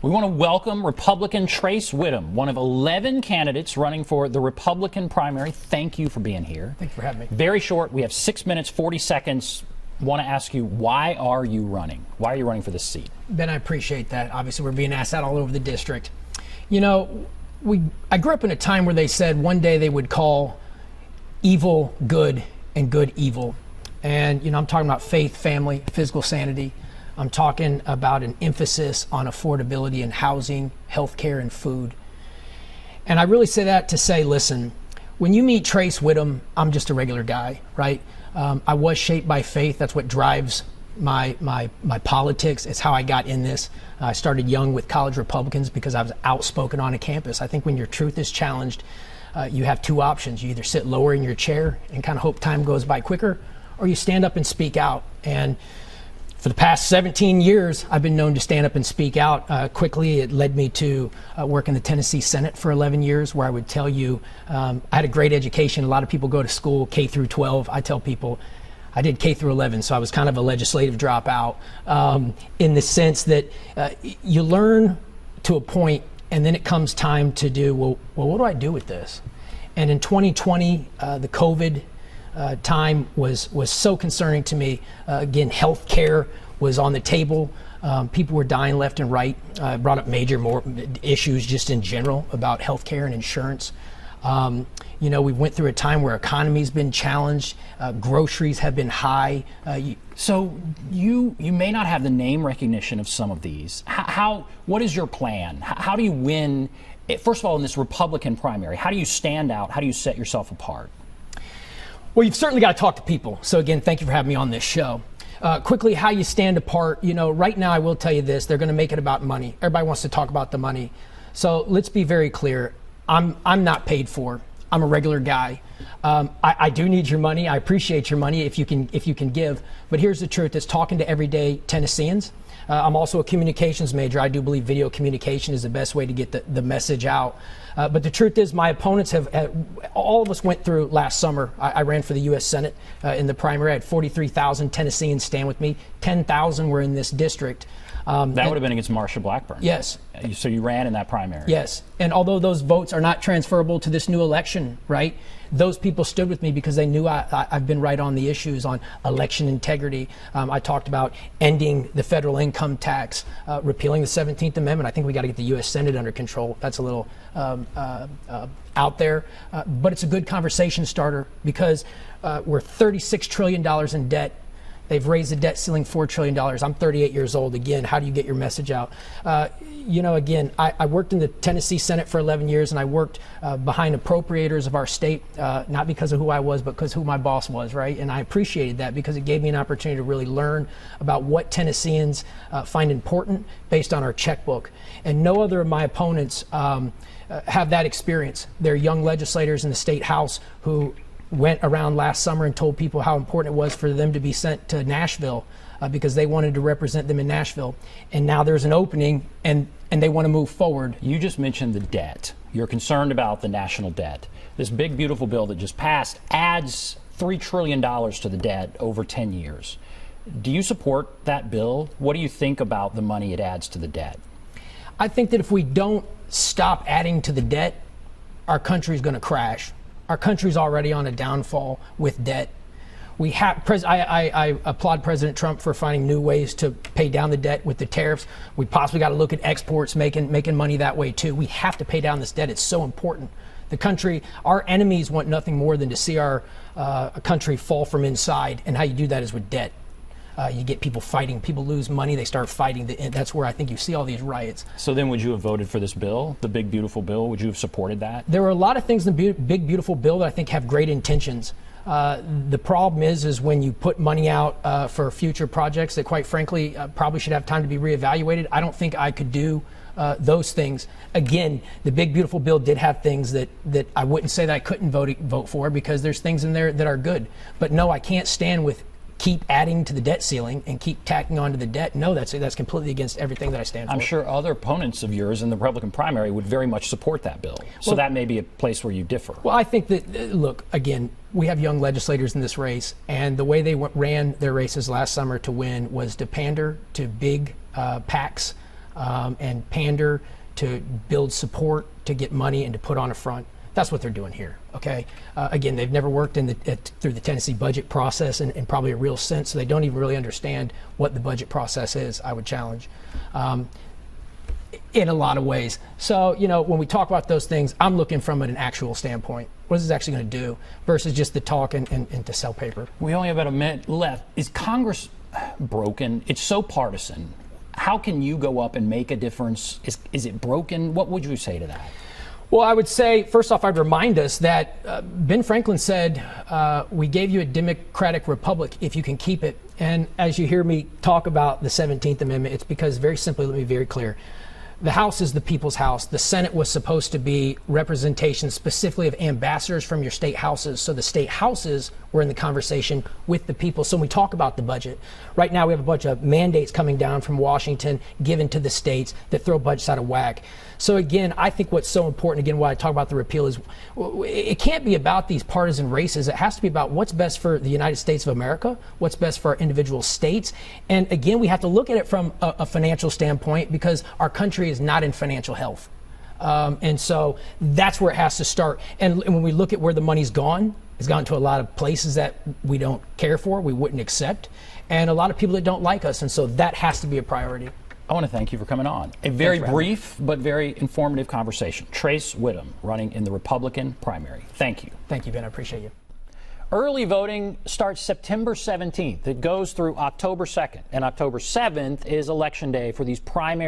We want to welcome Republican Trace Wittum, one of 11 candidates running for the Republican primary. Thank you for being here. Thank you for having me. Very short. We have 6 minutes, 40 seconds. Want to ask you, why are you running? Why are you running for this seat? Ben, I appreciate that. Obviously, we're being asked that all over the district. You know, I grew up in a time where they said one day they would call evil good and good evil. And, you know, I'm talking about faith, family, physical sanity. I'm talking about an emphasis on affordability in housing, healthcare, and food. And I really say that to say, listen, when you meet Trace Wittum, I'm just a regular guy, right? I was shaped by faith. That's what drives my politics. It's how I got in this. I started young with college Republicans because I was outspoken on a campus. I think when your truth is challenged, you have two options. You either sit lower in your chair and kind of hope time goes by quicker, or you stand up and speak out. And for the past 17 years, I've been known to stand up and speak out quickly. It led me to work in the Tennessee Senate for 11 years, where I would tell you I had a great education. A lot of people go to school K through 12. I tell people I did K through 11, so I was kind of a legislative dropout in the sense that you learn to a point, and then it comes time to do, well, what do I do with this? And in 2020, the COVID time was so concerning to me. Again, health care was on the table. People were dying left and right. Brought up more issues just in general about health care and insurance. You know, we went through a time where economy's been challenged. Groceries have been high. So you may not have the name recognition of some of these. What is your plan? How do you win? First of all, in this Republican primary, how do you stand out? How do you set yourself apart? Well, you've certainly got to talk to people. So again, thank you for having me on this show. Quickly, how you stand apart. You know, right now I will tell you this, they're going to make it about money. Everybody wants to talk about the money. So let's be very clear. I'm not paid for. I'm a regular guy. I do need your money. I appreciate your money if you can give. But here's the truth. It's talking to everyday Tennesseans. I'm also a communications major. I do believe video communication is the best way to get the message out. But the truth is, my opponents all of us went through last summer. I ran for the U.S. Senate in the primary. I had 43,000 Tennesseans stand with me. 10,000 were in this district. That would have been against Marsha Blackburn. Yes. So you ran in that primary. Yes. And although those votes are not transferable to this new election, right, those people stood with me because they knew I've been right on the issues on election integrity. I talked about ending the federal income tax, repealing the 17th Amendment. I think we got to get the U.S. Senate under control. That's a little out there. But it's a good conversation starter because we're $36 trillion in debt. They've raised the debt ceiling $4 trillion. I'm 38 years old. Again, how do you get your message out? You know, again, I worked in the Tennessee Senate for 11 years, and I worked behind appropriators of our state, not because of who I was, but because who my boss was, right? And I appreciated that because it gave me an opportunity to really learn about what Tennesseans find important based on our checkbook. And no other of my opponents have that experience. They're young legislators in the state house who went around last summer and told people how important it was for them to be sent to Nashville because they wanted to represent them in Nashville. And now there's an opening and they want to move forward. You just mentioned the debt. You're concerned about the national debt. This big, beautiful bill that just passed adds $3 trillion to the debt over 10 years. Do you support that bill? What do you think about the money it adds to the debt? I think that if we don't stop adding to the debt, our country's going to crash. Our country's already on a downfall with debt. I applaud President Trump for finding new ways to pay down the debt with the tariffs. We possibly got to look at exports, making money that way too. We have to pay down this debt. It's so important. The country, our enemies want nothing more than to see our country fall from inside. And how you do that is with debt. You get people fighting. People lose money. They start fighting. That's where I think you see all these riots. So then would you have voted for this bill, the big, beautiful bill? Would you have supported that? There were a lot of things in the big, beautiful bill that I think have great intentions. The problem is when you put money out for future projects that, quite frankly, probably should have time to be reevaluated. I don't think I could do those things. Again, the big, beautiful bill did have things that I wouldn't say that I couldn't vote for because there's things in there that are good. But no, I can't stand with keep adding to the debt ceiling and keep tacking onto the debt. No, that's completely against everything that I stand for. I'm sure other opponents of yours in the Republican primary would very much support that bill. So that may be a place where you differ. Well, I think that, look, again, we have young legislators in this race, and the way they ran their races last summer to win was to pander to big PACs and pander to build support, to get money, and to put on a front. That's what they're doing here, okay? Again, they've never worked through the Tennessee budget process in probably a real sense, so they don't even really understand what the budget process is, I would challenge, in a lot of ways. So, you know, when we talk about those things, I'm looking from an actual standpoint. What is this actually going to do versus just the talk and to sell paper? We only have about a minute left. Is Congress broken? It's so partisan. How can you go up and make a difference? Is it broken? What would you say to that? Well, I would say, first off, I'd remind us that Ben Franklin said, we gave you a democratic republic if you can keep it. And as you hear me talk about the 17th Amendment, it's because, very simply, let me be very clear. The House is the people's house. The Senate was supposed to be representation specifically of ambassadors from your state houses. So the state houses were in the conversation with the people. So when we talk about the budget, right now we have a bunch of mandates coming down from Washington given to the states that throw budgets out of whack. So again, I think what's so important, again, why I talk about the repeal is it can't be about these partisan races. It has to be about what's best for the United States of America, what's best for our individual states. And again, we have to look at it from a financial standpoint because our country is not in financial health. And so that's where it has to start. And when we look at where the money's gone, it's gone to a lot of places that we don't care for, we wouldn't accept, and a lot of people that don't like us. And so that has to be a priority. I want to thank you for coming on. A very brief but very informative conversation. Trace Wittum, running in the Republican primary. Thank you. Thank you, Ben. I appreciate you. Early voting starts September 17th. It goes through October 2nd. And October 7th is Election Day for these primary